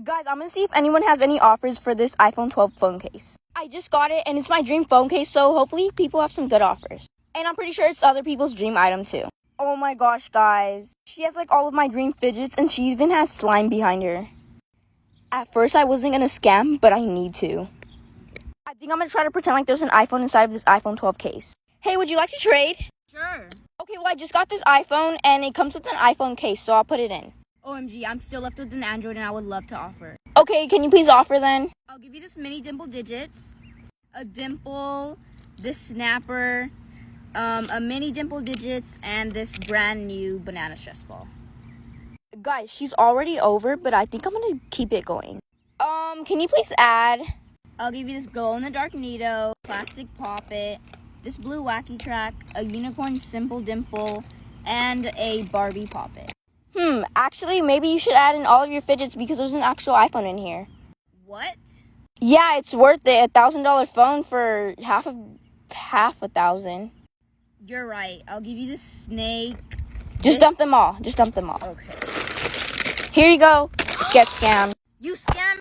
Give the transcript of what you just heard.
Guys, I'm gonna see if anyone has any offers for this iPhone 12 phone case. I just got it, and it's my dream phone case, so hopefully people have some good offers. And I'm pretty sure it's other people's dream item too. Oh my gosh, guys. She has like all of my dream fidgets, and she even has slime behind her. At first, I wasn't gonna scam, but I need to. I think I'm gonna try to pretend like there's an iPhone inside of this iPhone 12 case. Hey, would you like to trade? Sure. Okay, well, I just got this iPhone, and it comes with an iPhone case, so I'll put it in. OMG, I'm still left with an Android and I would love to offer. Okay, can you please offer then? I'll give you this mini dimple digits, a dimple, this snapper, a mini dimple digits, and this brand new banana stress ball. Guys, she's already over, but I think I'm gonna keep it going. Can you please add? I'll give you this glow-in-the-dark Nito, plastic poppet, this blue wacky track, a unicorn simple dimple, and a Barbie poppet. Actually, maybe you should add in all of your fidgets because there's an actual iPhone in here. What? Yeah, it's worth it. $1,000 phone for half a thousand. You're right. I'll give you the snake. Just dump them all. Just dump them all. Okay. Here you go. Get scammed. You scammed